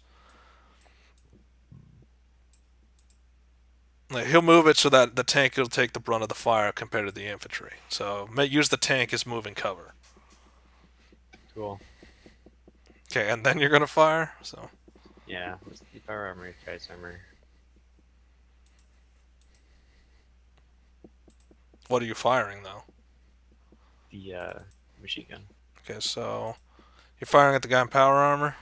A: Like, he'll move it so that the tank will take the brunt of the fire compared to the infantry. So use the tank as moving cover.
C: Cool.
A: Okay, and then you're gonna fire. So
C: Yeah. What's the power armor, guys armor?
A: what are you firing though?
C: The machine gun.
A: Okay, so you're firing at the guy in power armor.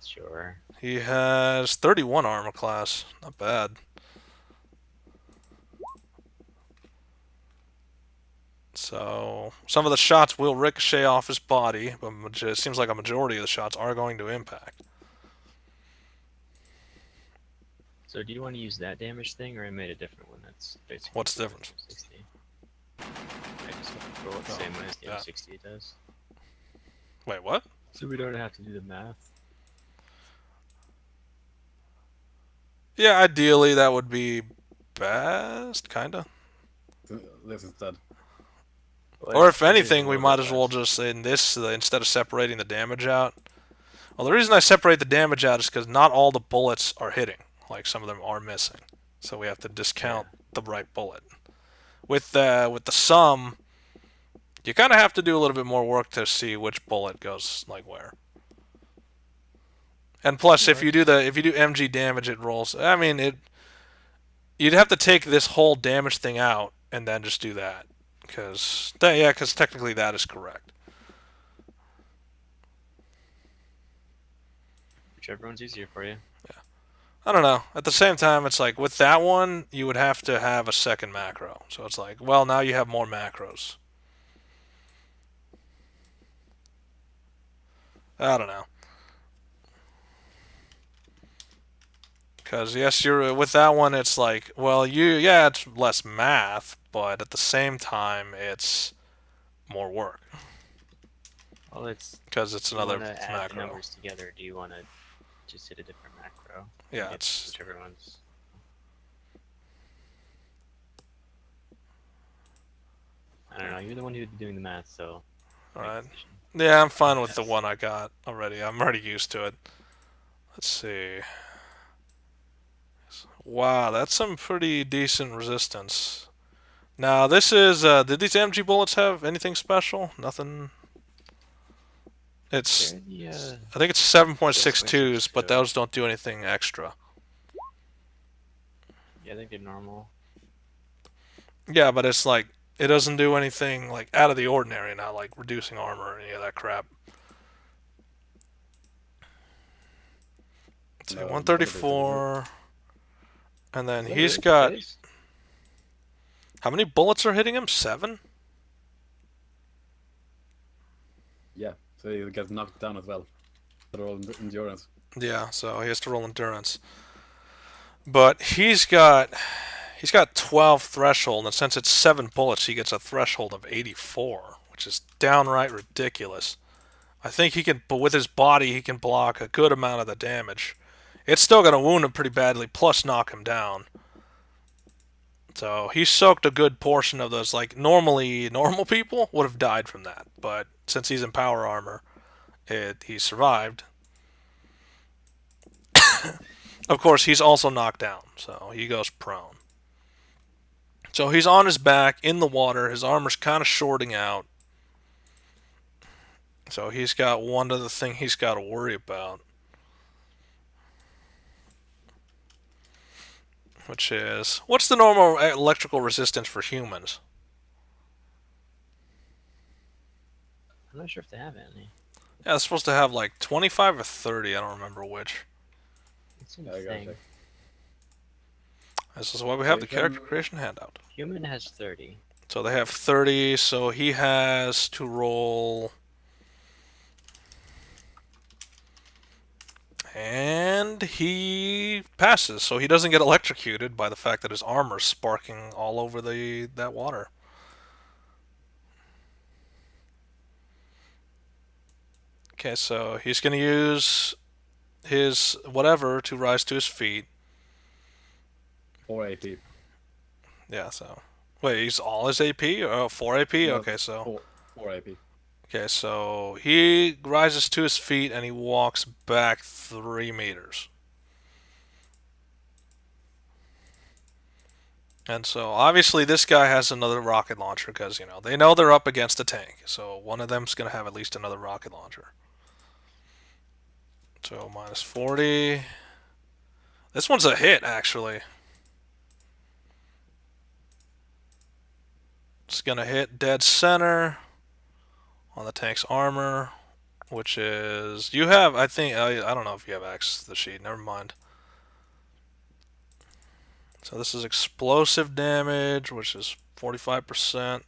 C: Sure.
A: He has 31 armor class. Not bad. So some of the shots will ricochet off his body, but it seems like a majority of the shots are going to impact.
C: So do you want to use that damage thing, or I made a different one that's basically
A: What's the difference?
C: 60. I just roll it the same way as the
A: yeah.
C: M60 does.
A: Wait, what?
C: So we don't have to do the math.
A: Yeah, ideally that would be best, kinda.
D: this instead.
A: Or if
C: What is
A: anything, we might as well
C: roleplays?
A: just, in this, instead of separating the damage out. Well, the reason I separate the damage out is because not all the bullets are hitting. Like, some of them are missing. So we have to discount the right bullet. With the sum, you kind of have to do a little bit more work to see which bullet goes, like, where. And plus, if you do MG damage, it rolls. I mean, you'd have to take this whole damage thing out and then just do that. Because technically that is correct.
C: Whichever one's easier for you.
A: I don't know. At the same time, it's like, with that one, you would have to have a second macro. So it's like, well, now you have more macros. I don't know. Because, yes, you're with that one, it's like, well, it's less math, but at the same time, it's more work.
C: Well, it's
A: Because it's
C: do you
A: another
C: wanna add the
A: macro.
C: numbers together. Do you want to just hit a different macro?
A: Yeah,
C: Get
A: it's
C: whichever one's. I don't know. You're the one who'd be doing the math, so. make a
A: alright.
C: decision.
A: Yeah, I'm fine with the
C: Yes.
A: one I got already. I'm already used to it. Let's see. Wow, that's some pretty decent resistance. Now, this is, did these MG bullets have anything special? Nothing? It's,
C: They're the
A: I think it's 7.62s, but
C: 6.62.
A: those don't do anything extra.
C: yeah, I think they're normal.
A: Yeah, but it's like, it doesn't do anything, like, out of the ordinary, not like reducing armor or any of that crap. Let's see,
D: No,
A: 134. And then
C: Is that
A: he's
C: really
A: got,
C: the case?
A: how many bullets are hitting him? 7?
D: Yeah, so he gets knocked down as well. They're all endurance.
A: Yeah, so he has to roll endurance. But he's got 12 threshold, and since it's 7 bullets, he gets a threshold of 84, which is downright ridiculous. I think but with his body, he can block a good amount of the damage. It's still going to wound him pretty badly, plus knock him down. So he soaked a good portion of those. Like, normally, normal people would have died from that, but since he's in power armor, he survived. Of course, he's also knocked down, so he goes prone. So he's on his back in the water. His armor's kind of shorting out. So he's got one other thing he's got to worry about, which is, what's the normal electrical resistance for humans?
C: I'm not sure if they have any.
A: Yeah, it's supposed to have like 25 or 30. I don't remember which.
C: It's in
D: I
C: the
D: gotta
C: thing.
D: check.
A: This is why we have the
D: They
A: character
D: can-
A: creation handout.
C: Human has 30.
A: So they have 30, so he has to roll. And he passes, so he doesn't get electrocuted by the fact that his armor's sparking all over that water. Okay, so he's going to use his whatever to rise to his feet.
D: 4 AP.
A: Yeah, so. Wait, he's all his AP? Oh, 4 AP?
D: No,
A: Okay, so.
D: 4 AP.
A: Okay, so he rises to his feet and he walks back 3 meters. And so obviously this guy has another rocket launcher because, they know they're up against a tank. So one of them's going to have at least another rocket launcher. So minus 40. This one's a hit, actually. It's going to hit dead center on the tank's armor, which is, you have, I think, I don't know if you have access to the sheet, never mind. So this is explosive damage, which is 45%.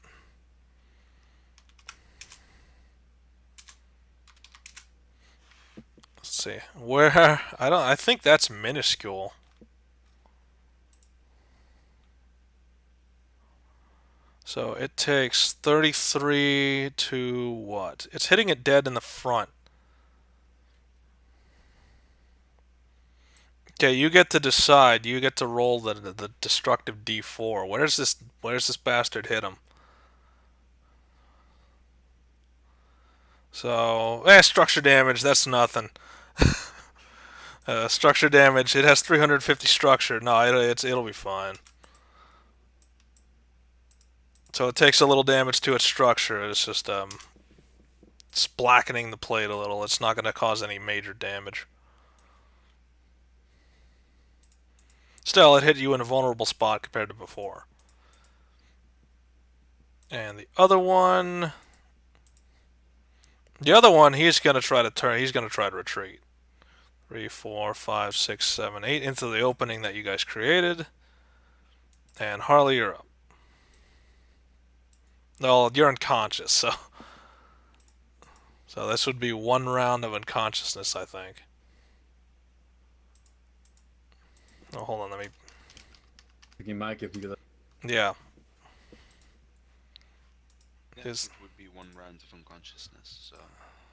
A: Let's see, I think that's minuscule. So it takes 33 to what? It's hitting it dead in the front. Okay, you get to decide. You get to roll the destructive D4. Where's this bastard hit him? So, structure damage. That's nothing. Structure damage. It has 350 structure. No, it'll be fine. So it takes a little damage to its structure. It's just it's blackening the plate a little. It's not going to cause any major damage. Still, it hit you in a vulnerable spot compared to before. And the other one, he's going to try to turn. He's going to try to retreat. 3, 4, 5, 6, 7, 8 into the opening that you guys created. And Harley, you're up. No, you're unconscious, so this would be 1 round of unconsciousness, I think. Oh, hold on, let me.
D: Thinking Mike if you get
A: Yeah.
B: Yeah,
A: His-
B: it would be 1 round of unconsciousness, so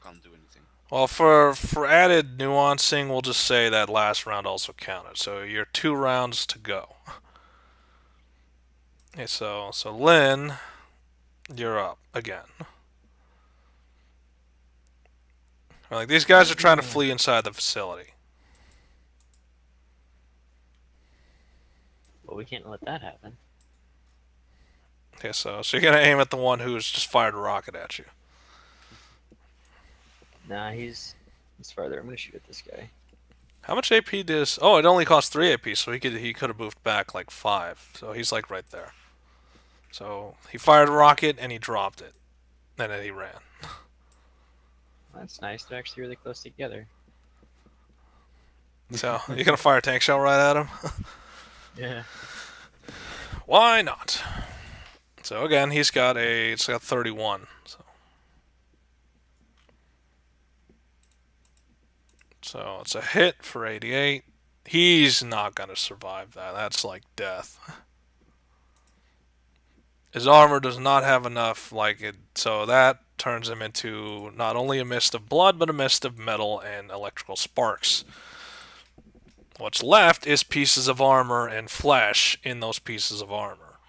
B: can't do anything.
A: Well, for added nuancing, we'll just say that last round also counted. So you're 2 rounds to go. Okay, so Lynn, you're up again. Like, these guys are trying to flee inside the facility.
C: Well, we can't let that happen.
A: Okay, so you're gonna aim at the one who's just fired a rocket at you.
C: Nah, he's farther. I'm gonna shoot at this guy.
A: How much AP does? Oh, it only costs 3 AP, so he could have moved back like 5. So he's like right there. So he fired a rocket and he dropped it, and then he ran.
C: That's nice. They're actually really close together.
A: So you're gonna fire a tank shell right at him?
C: Yeah.
A: Why not? So again, it's got 31. So it's a hit for 88. He's not gonna survive that. That's like death. His armor does not have enough, so that turns him into not only a mist of blood, but a mist of metal and electrical sparks. What's left is pieces of armor and flesh in those pieces of armor.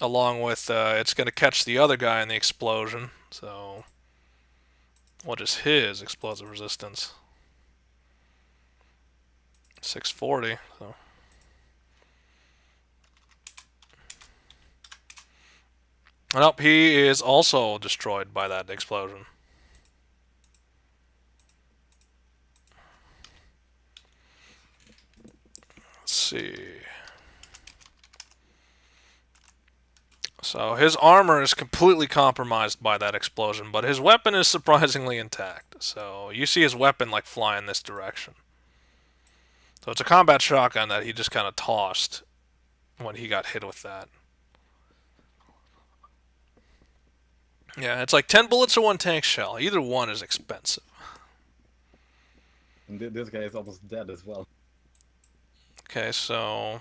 A: Along with, it's going to catch the other guy in the explosion, so what is his explosive resistance? 640, so. Nope, he is also destroyed by that explosion. Let's see. So his armor is completely compromised by that explosion, but his weapon is surprisingly intact. So you see his weapon like fly in this direction. So it's a combat shotgun that he just kind of tossed when he got hit with that. Yeah, it's like 10 bullets or 1 tank shell. Either one is expensive.
D: And this guy is almost dead as well.
A: Okay, so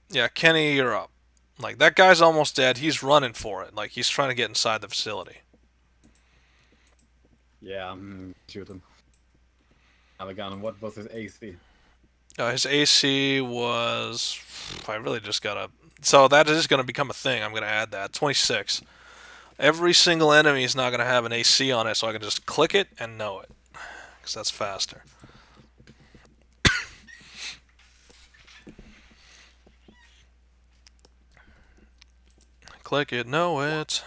A: yeah, Kenny, you're up. Like, that guy's almost dead. He's running for it. Like, he's trying to get inside the facility.
D: Yeah, I'm shooting. Have a gun. What was his AC?
A: His AC was... I really just gotta... So that is going to become a thing. I'm going to add that. 26. Every single enemy is not going to have an AC on it, so I can just click it and know it. Because that's faster. Click it, know it.